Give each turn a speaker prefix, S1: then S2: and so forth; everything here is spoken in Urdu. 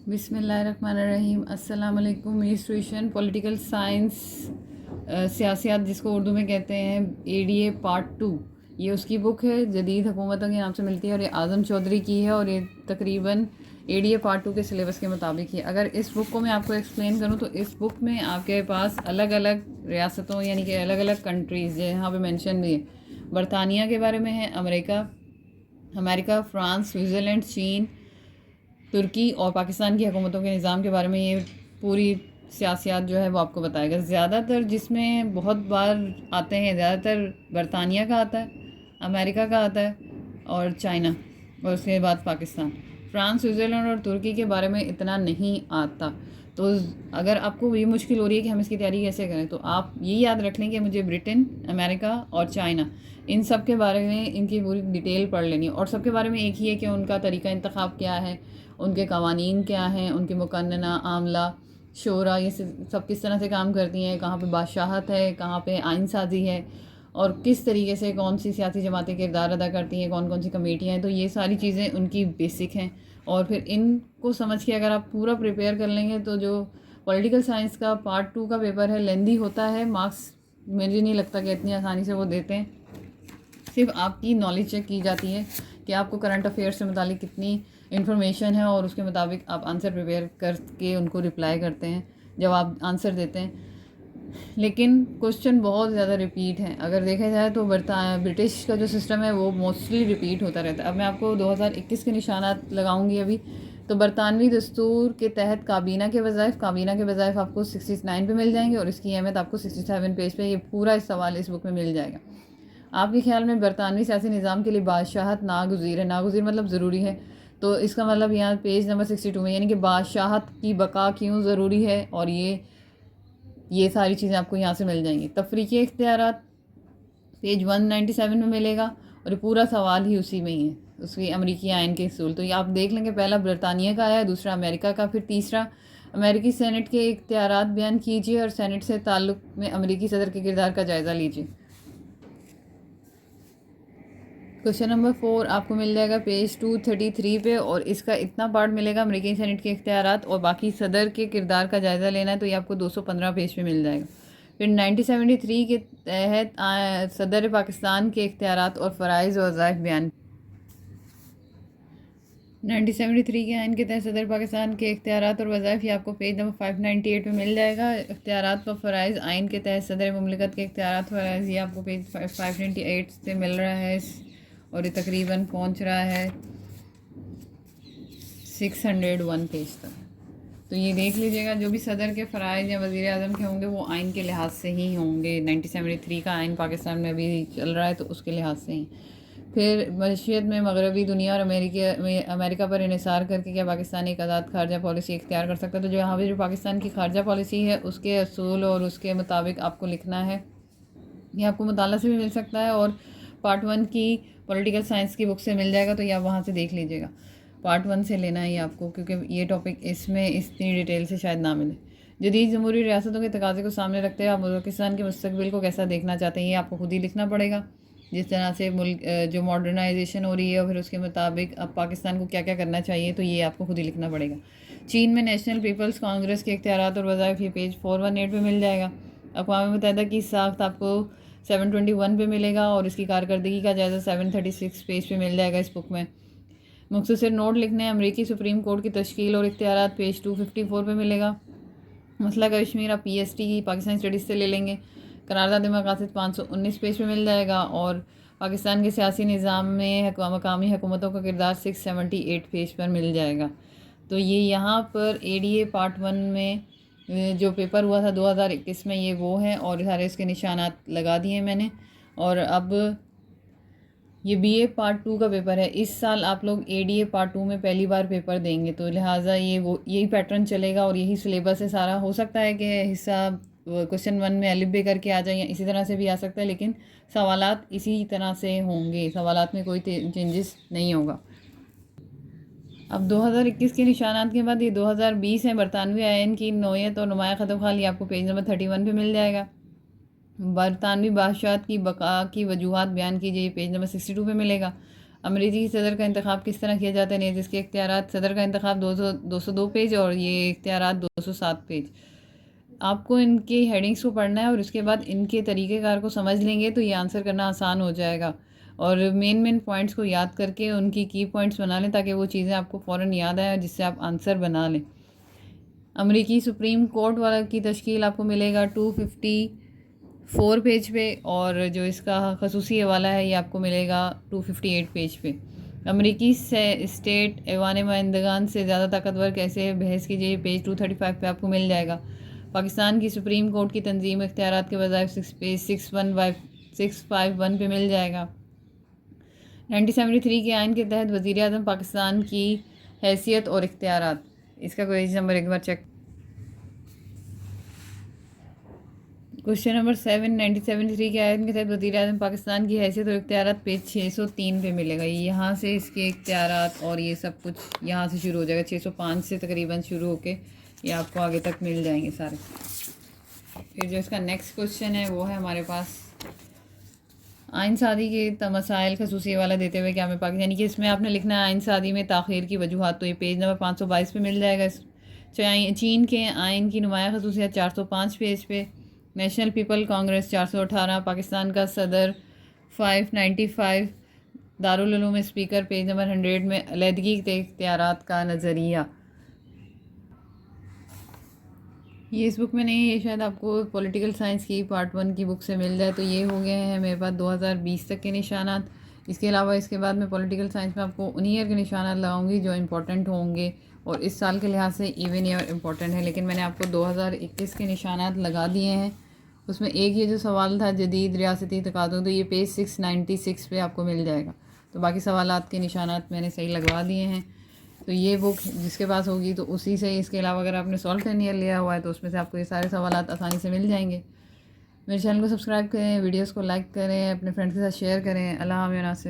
S1: بسم اللہ الرحمن الرحیم. السلام علیکم. میڈیسٹریشن پولیٹیکل سائنس سیاسیات جس کو اردو میں کہتے ہیں ADA پارٹ 2. یہ اس کی بک ہے, جدید حکومتوں کے نام سے ملتی ہے اور یہ اعظم چودھری کی ہے اور یہ تقریباً ADA پارٹ 2 کے سلیبس کے مطابق ہے. اگر اس بک کو میں آپ کو ایکسپلین کروں تو اس بک میں آپ کے پاس الگ الگ ریاستوں یعنی کہ الگ الگ کنٹریز یہاں پہ مینشن بھی ہے. برطانیہ کے بارے میں ہے, امریکہ, فرانس, سوئٹزرلینڈ, چین, ترکی اور پاکستان کی حکومتوں کے نظام کے بارے میں یہ پوری سیاسیات جو ہے وہ آپ کو بتائے گا. زیادہ تر جس میں بہت بار آتے ہیں, زیادہ تر برطانیہ کا آتا ہے, امریکہ کا آتا ہے اور چائنا, اور اس کے بعد پاکستان. فرانس, سوئٹزرلینڈ اور ترکی کے بارے میں اتنا نہیں آتا. تو اگر آپ کو یہ مشکل ہو رہی ہے کہ ہم اس کی تیاری کیسے کریں, تو آپ یہ یاد رکھ لیں کہ مجھے برٹن, امریکہ اور چائنا ان سب کے بارے میں ان کی پوری ڈیٹیل پڑھ لینی ہے. اور سب کے بارے میں ایک ہی ہے کہ ان کا طریقہ انتخاب کیا ہے, ان کے قوانین کیا ہیں, ان کی مقننہ, عاملہ, شورا, یہ سب کس طرح سے کام کرتی ہیں, کہاں پہ بادشاہت ہے, کہاں پہ آئین سازی ہے, اور کس طریقے سے کون سی سیاسی جماعتیں کردار ادا کرتی ہیں, کون کون سی کمیٹیاں ہیں. تو یہ ساری چیزیں ان کی بیسک ہیں. اور پھر ان کو سمجھ کے اگر آپ پورا پریپیئر کر لیں گے تو جو پولیٹیکل سائنس کا پارٹ 2 کا پیپر ہے, لیندی ہوتا ہے, مارکس مجھے نہیں لگتا کہ اتنی آسانی سے وہ دیتے ہیں. صرف آپ کی نالج چیک کی جاتی ہے کہ آپ کو کرنٹ افیئر سے متعلق کتنی انفارمیشن ہے اور اس کے مطابق آپ آنسر پریپیئر کر کے ان کو رپلائی کرتے ہیں جب آپ آنسر دیتے ہیں. لیکن کوشچن بہت زیادہ ریپیٹ ہیں. اگر دیکھا جائے تو برٹش کا جو سسٹم ہے وہ موسٹلی ریپیٹ ہوتا رہتا ہے. اب میں آپ کو 2021 کے نشانات لگاؤں گی ابھی. تو برطانوی دستور کے تحت کابینہ کے وظائف آپ کو 69 پہ مل جائیں گے, اور اس کی اہمیت آپ کو 67 پیج پہ, یہ پورا سوال اس بک میں مل جائے گا. آپ کے خیال میں برطانوی سیاسی نظام کے لیے بادشاہت ناگزیر ہے, ناگزیر مطلب ضروری ہے, تو اس کا مطلب یہاں پیج نمبر 62 میں, یعنی کہ بادشاہت کی بقا کیوں ضروری ہے, اور یہ ساری چیزیں آپ کو یہاں سے مل جائیں گی. تفریقی اختیارات پیج 197 میں ملے گا, اور یہ پورا سوال ہی اسی میں ہی ہے, اس کی امریکی آئین کے اصول. تو یہ آپ دیکھ لیں کہ پہلا برطانیہ کا آیا, دوسرا امریکہ کا, پھر تیسرا امریکی سینٹ کے اختیارات بیان کیجیے اور سینٹ سے تعلق میں امریکی صدر کے کردار کا جائزہ لیجیے. کوشچن نمبر 4 آپ کو مل جائے گا پیج 233 پہ, اور اس کا اتنا پارٹ ملے گا امریکی سینٹ کے اختیارات اور باقی صدر کے کردار کا جائزہ لینا ہے, تو یہ آپ کو 215 پیج پہ مل جائے گا. پھر 1973 کے تحت صدر پاکستان کے اختیارات اور فرائض و وظائف بیان. 1973 کے آئین کے تحت صدر پاکستان کے اختیارات اور وظائف, یہ آپ کو پیج نمبر 598 پہ مل جائے گا. اختیارات و فرائض آئین کے تحت صدر مملکت کے اختیارات و فرائض, یہ آپ کو پیج 598 سے مل رہا ہے, اور یہ تقریباً پہنچ رہا ہے 601 پیج تک. تو یہ دیکھ لیجیے گا, جو بھی صدر کے فرائض یا وزیر اعظم کے ہوں گے وہ آئین کے لحاظ سے ہی ہوں گے. 1973 کا آئین پاکستان میں ابھی چل رہا ہے تو اس کے لحاظ سے ہی. پھر معیشت میں مغربی دنیا اور امریکہ پر انحصار کر کے کیا پاکستان ایک آزاد خارجہ پالیسی اختیار کر سکتا ہے. تو جو یہاں پہ جو پاکستان کی خارجہ پالیسی ہے اس کے اصول اور اس کے مطابق آپ کو لکھنا ہے. یہ آپ کو مطالعہ سے بھی مل سکتا ہے, اور پارٹ 1 کی پولیٹیکل سائنس کی بک سے مل جائے گا, تو یہ آپ وہاں سے دیکھ لیجیے گا. پارٹ 1 سے لینا ہے آپ کو, کیونکہ یہ ٹاپک اس میں اتنی ڈیٹیل سے شاید نہ ملے. جدید جمہوری ریاستوں کے تقاضے کو سامنے رکھتے ہوئے آپ پاکستان کے مستقبل کو کیسا دیکھنا چاہتے ہیں, یہ آپ کو خود ہی لکھنا پڑے گا. جس طرح سے ملک جو ماڈرنائزیشن ہو رہی ہے, اور پھر اس کے مطابق اب پاکستان کو کیا کیا کرنا چاہیے, تو یہ آپ کو خود ہی لکھنا پڑے گا. چین میں نیشنل پیپلز کانگریس کے اختیارات اور وظائف, یہ پیج 418 پہ مل جائے گا. اقوام متحدہ کی ساخت آپ کو 721 پہ ملے گا, اور اس کی کارکردگی کا جائزہ 736 پیج پہ مل جائے گا اس بک میں. مختصر نوٹ لکھنے ہیں, امریکی سپریم کورٹ کی تشکیل اور اختیارات پیج 254 پہ ملے گا. مسئلہ کشمیر آپ PST کی پاکستان اسٹڈیز سے لے لیں گے. قرارداد مقاصد 519 پیج پہ مل جائے گا, اور پاکستان کے سیاسی نظام میں مقامی حکومتوں کا کردار 678 پیج پر مل جائے گا. تو یہ یہاں پر ADA پارٹ 1 میں جو پیپر ہوا تھا 2021 میں, یہ وہ ہیں, اور سارے اس کے نشانات لگا دیے میں نے. اور اب یہ BA پارٹ 2 کا پیپر ہے. اس سال آپ لوگ ADA پارٹ 2 میں پہلی بار پیپر دیں گے, تو لہٰذا یہی پیٹرن چلے گا, اور یہی سلیبس ہے سارا. ہو سکتا ہے کہ حصہ کوشچن 1 میں الف بے کر کے آ جائیں, یا اسی طرح سے بھی آ سکتا ہے, لیکن سوالات اسی طرح سے ہوں گے, سوالات میں کوئی چینجز نہیں ہوگا. اب 2021 کے نشانات کے بعد یہ 2020 ہیں. برطانوی آئین کی نوعیت اور نمایاں خط و خال, یہ آپ کو پیج نمبر 31 پہ مل جائے گا. برطانوی بادشاہت کی بقا کی وجوہات بیان کیجیے, پیج نمبر 62 پہ ملے گا. امریکی صدر کا انتخاب کس طرح کیا جاتا ہے؟ نیز اس کے اختیارات: صدر کا انتخاب 202 پیج اور یہ اختیارات 207 پیج۔ آپ کو ان کی ہیڈنگس کو پڑھنا ہے اور اس کے بعد ان کے طریقہ کار کو سمجھ لیں گے تو یہ آنسر کرنا آسان ہو جائے گا، اور مین پوائنٹس کو یاد کر کے ان کی پوائنٹس بنا لیں تاکہ وہ چیزیں آپ کو فوراً یاد آئیں جس سے آپ آنسر بنا لیں۔ امریکی سپریم کورٹ والا کی تشکیل آپ کو ملے گا 254 پیج پہ، اور جو اس کا خصوصی حوالہ ہے یہ آپ کو ملے گا 258 پیج پہ۔ امریکی اسٹیٹ ایوان نمائندگان سے زیادہ طاقتور کیسے بحث کیجیے، پیج 235 پہ آپ کو مل جائے گا۔ پاکستان کی سپریم کورٹ کی تنظیم اختیارات کے وظائف پیج 651 پہ مل جائے گا۔ 1973 کے آئین کے تحت وزیر اعظم پاکستان کی حیثیت اور اختیارات، اس کا کوئی نمبر ایک بار چیک۔ کوشچن نمبر 7، 1973 کے آئین کے تحت وزیر اعظم پاکستان کی حیثیت اور اختیارات پیج 603 پہ ملے گا۔ یہاں سے اس کے اختیارات اور یہ سب کچھ یہاں سے شروع ہو جائے گا، 605 سے تقریباً شروع ہو کے یہ آپ کو آگے تک مل جائیں گے سارے۔ پھر جو اس کا نیکسٹ کوشچن ہے وہ ہے ہمارے پاس آئین سازی کے مسائل خصوصی حوالہ دیتے ہوئے کیا میں پاکستان، یعنی کہ اس میں آپ نے لکھنا ہے آئین سازی میں تاخیر کی وجوہات، تو یہ پیج نمبر 522 پہ مل جائے گا۔ چین کے آئین کی نمایاں خصوصیات 405 پیج پہ۔ نیشنل پیپل کانگریس 418، پاکستان کا صدر 595، دارالعلوم اسپیکر پیج نمبر 100 میں علیحدگی کے اختیارات کا نظریہ۔ یہ اس بک میں نہیں ہے، یہ شاید آپ کو پولیٹیکل سائنس کی پارٹ 1 کی بک سے مل جائے۔ تو یہ ہو گئے ہیں میرے پاس 2020 تک کے نشانات۔ اس کے علاوہ اس کے بعد میں پولیٹیکل سائنس میں آپ کو ان ایئر کے نشانات لگاؤں گی جو امپورٹنٹ ہوں گے اور اس سال کے لحاظ سے ایون ایئر امپورٹنٹ ہے، لیکن میں نے آپ کو 2021 کے نشانات لگا دیے ہیں۔ اس میں ایک یہ جو سوال تھا جدید ریاستی تقاضوں، تو یہ پیج 696 پہ آپ کو مل جائے گا۔ تو باقی سوالات کے نشانات میں نے صحیح لگوا دیے ہیں۔ تو یہ بک جس کے پاس ہوگی تو اسی سے، اس کے علاوہ اگر آپ نے سالٹ اینڈ ایئر لیا ہوا ہے تو اس میں سے آپ کو یہ سارے سوالات آسانی سے مل جائیں گے۔ میرے چینل کو سبسکرائب کریں، ویڈیوز کو لائک کریں، اپنے فرینڈس کے ساتھ شیئر کریں۔ اللہ حافظ۔